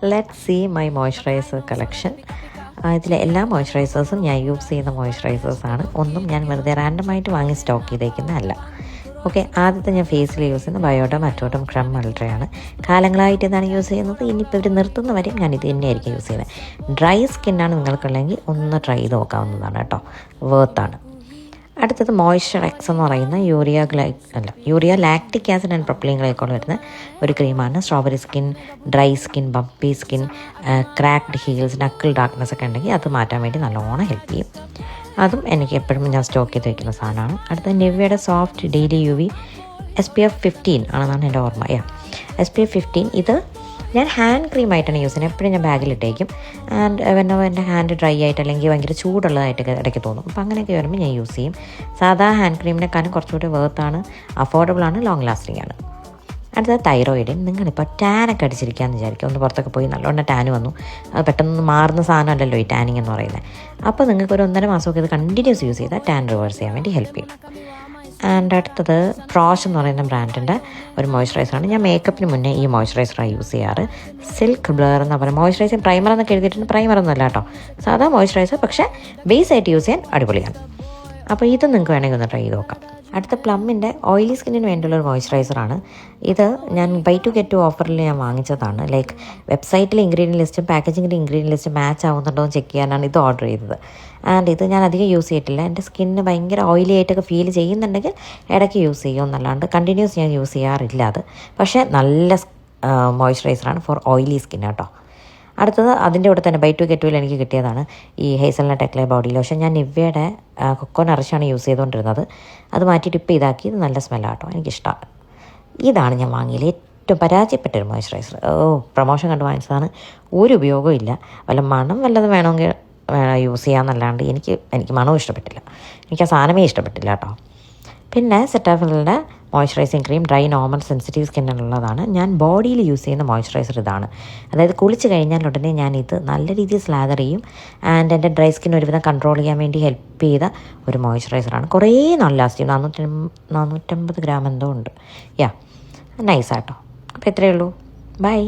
Let see my moisturiser collection. ഇതിലെ എല്ലാ മോയ്സ്ചറൈസേഴ്സും ഞാൻ യൂസ് ചെയ്യുന്ന മോയ്സ്ചറൈസേഴ്സാണ്. ഒന്നും ഞാൻ വെറുതെ റാൻഡമായിട്ട് വാങ്ങി സ്റ്റോക്ക് ചെയ്തേക്കുന്നതല്ല. ഓക്കെ, ആദ്യത്തെ ഞാൻ ഫേസിൽ യൂസ് ചെയ്യുന്നത് ബയോഡം അറ്റോഡം ക്രം അൾട്രയാണ്. കാലങ്ങളായിട്ട് ഇതാണ് യൂസ് ചെയ്യുന്നത്. ഇനിയിപ്പോൾ ഇവർ നിർത്തുന്നവരെയും ഞാൻ ഇത് തന്നെയായിരിക്കും യൂസ് ചെയ്യുന്നത്. ഡ്രൈ സ്കിന്നാണ് നിങ്ങൾക്കുള്ളെങ്കിൽ ഒന്ന് ട്രൈ ചെയ്ത് നോക്കാവുന്നതാണ് കേട്ടോ, വേർത്താണ്. അടുത്തത് മോയ്സ്ചർ എക്സ് എന്ന് പറയുന്ന urea lactic acid and propylene glycol വരുന്ന ഒരു ക്രീമാണ്. Strawberry skin, dry skin, bumpy skin, cracked heels, knuckle darkness ഒക്കെ ഉണ്ടെങ്കിൽ അത് മാറ്റാൻ വേണ്ടി നല്ലോണം ഹെൽപ്പ് ചെയ്യും. അതും എനിക്ക് എപ്പോഴും ഞാൻ സ്റ്റോക്ക് ചെയ്ത് വയ്ക്കുന്ന സാധനമാണ്. അടുത്ത നിവ്യയുടെ സോഫ്റ്റ് ഡെയിലി UV SPF 15 ആണെന്നാണ് എൻ്റെ ഓർമ്മ. SPF 15 ഇത് ഞാൻ ഹാൻഡ് ക്രീമായിട്ടാണ് യൂസ് ചെയ്യുന്നത്. എപ്പോഴും ഞാൻ ബാഗിലിട്ടേക്കും. ആൻഡ് എൻ്റെ ഹാൻഡ് ഡ്രൈ ആയിട്ട് അല്ലെങ്കിൽ ഭയങ്കര ചൂടുള്ളതായിട്ട് ഇടയ്ക്ക് തോന്നും. അപ്പോൾ അങ്ങനെയൊക്കെ വരുമ്പോൾ ഞാൻ യൂസ് ചെയ്യും. സാധാ ഹാൻഡ് ക്രീമിനെക്കാളും കുറച്ചുകൂടി വേർത്താണ്, അഫോർഡബിളാണ്, ലോങ് ലാസ്റ്റിംഗ് ആണ്. അടുത്തത് തൈറോയിഡ്. നിങ്ങളിപ്പോൾ ടാനൊക്കെ അടിച്ചിരിക്കുകയെന്ന് വിചാരിക്കും. ഒന്ന് പുറത്തൊക്കെ പോയി നല്ലോണം ടാൻ വന്നു. അത് പെട്ടെന്ന് മാറുന്ന സാധനമല്ലല്ലോ ഈ ടാനിങ് എന്ന് പറയുന്നത്. അപ്പോൾ നിങ്ങൾക്ക് ഒരു 1.5 മാസമൊക്കെ ഇത് കണ്ടിന്യൂസ് യൂസ് ചെയ്താൽ ടാൻ റിവേഴ്സ് ചെയ്യാൻ വേണ്ടി ഹെൽപ്പ് ചെയ്യും. ആൻഡ് അടുത്തത് പ്രോഷ് എന്ന് പറയുന്ന ബ്രാൻഡിൻ്റെ ഒരു മോയ്സ്ചറൈസറാണ്. ഞാൻ മേക്കപ്പിന് മുന്നേ ഈ മോയ്സ്ചറൈസറാണ് യൂസ് ചെയ്യാറ്. സിൽക്ക് ബ്ലർ എന്ന് പറയുന്നത് മോയ്സ്ചറൈസിങ് പ്രൈമർ എന്നൊക്കെ എഴുതിയിട്ടുണ്ട്. പ്രൈമറൊന്നും അല്ല കേട്ടോ, സാധാ മോയ്സ്ചറൈസർ, പക്ഷേ ബേസ് ആയിട്ട് യൂസ് ചെയ്യാൻ അടിപൊളിയാണ്. അപ്പോൾ ഇത് നിങ്ങൾക്ക് വേണമെങ്കിൽ ഒന്ന് ട്രൈ ചെയ്ത് നോക്കാം. അടുത്ത പ്ലമ്മിൻ്റെ ഓയിലി സ്കിന്നിന് വേണ്ടിയുള്ളൊരു മോയ്സ്ചറൈസറാണ്. ഇത് ഞാൻ ബൈ 2 get 2 ഓഫറിൽ ഞാൻ വാങ്ങിച്ചതാണ്. ലൈക്ക് വെബ്സൈറ്റിലെ ഇൻഗ്രീഡിയൻ ലിസ്റ്റും പാക്കേജിങ്ങിൻ്റെ ഇൻഗ്രീഡിയൻ ലിസ്റ്റും മാച്ച് ആവുന്നുണ്ടോ എന്ന് ചെക്ക് ചെയ്യാനാണ് ഇത് ഓർഡർ ചെയ്തത്. ആൻഡ് ഇത് ഞാൻ അധികം യൂസ് ചെയ്തിട്ടില്ല. എൻ്റെ സ്കിന്ന് ഭയങ്കര ഓയിലി ആയിട്ടൊക്കെ ഫീൽ ചെയ്യുന്നുണ്ടെങ്കിൽ ഇടയ്ക്ക് യൂസ് ചെയ്യുമെന്നല്ലാണ്ട് കണ്ടിന്യൂസ് ഞാൻ യൂസ് ചെയ്യാറില്ല അത്. പക്ഷേ നല്ല മോയ്സ്ചറൈസറാണ് ഫോർ ഓയിലി സ്കിൻ കേട്ടോ. അടുത്തത് അതിൻ്റെ കൂടെ തന്നെ ബൈ 2 get 2 എനിക്ക് കിട്ടിയതാണ് ഈ ഹേസൽനട്ട് എക്ലേ ബോഡി ലോഷൻ. ഞാൻ നിവ്യയുടെ കൊക്കോ നറിഷാണ് യൂസ് ചെയ്തുകൊണ്ടിരുന്നത്. അത് മാറ്റിയിട്ട് ഇപ്പോൾ ഇതാക്കി. ഇത് നല്ല സ്മെല്ലാണ് കേട്ടോ, എനിക്കിഷ്ടമാണ്. ഇതാണ് ഞാൻ വാങ്ങിയതിൽ ഏറ്റവും പരാജയപ്പെട്ടൊരു മോയ്സ്ചറൈസർ. പ്രൊമോഷൻ കണ്ട് വാങ്ങിച്ചതാണ്. ഒരു ഉപയോഗവും ഇല്ല. വല്ല മണം വല്ലതും വേണമെങ്കിൽ യൂസ് ചെയ്യാമെന്നല്ലാണ്ട് എനിക്ക് മണവും ഇഷ്ടപ്പെട്ടില്ല. എനിക്ക് ആ സാധനമേ ഇഷ്ടപ്പെട്ടില്ല കേട്ടോ. പിന്നെ സെറ്റാഫിലിൻ്റെ moisturising cream dry normal sensitive സ്കിന്നിനുള്ളതാണ്. ഞാൻ ബോഡിയിൽ യൂസ് ചെയ്യുന്ന മോയ്സ്ചറൈസർ ഇതാണ്. അതായത് കുളിച്ച് കഴിഞ്ഞാൽ ഉടനെ ഞാനിത് നല്ല രീതിയിൽ സ്ലാദർ ചെയ്യും. ആൻഡ് എൻ്റെ ഡ്രൈ സ്കിൻ ഒരുവിധം കൺട്രോൾ ചെയ്യാൻ വേണ്ടി ഹെൽപ്പ് ചെയ്ത ഒരു മോയ്സ്ചറൈസറാണ്. കുറേ നാൾ ലാസ്റ്റ് ചെയ്യും. 450 ഗ്രാം എന്തോ ഉണ്ട്. നൈസാട്ടോ. അപ്പോൾ ഇത്രയേ ഉള്ളൂ. ബൈ.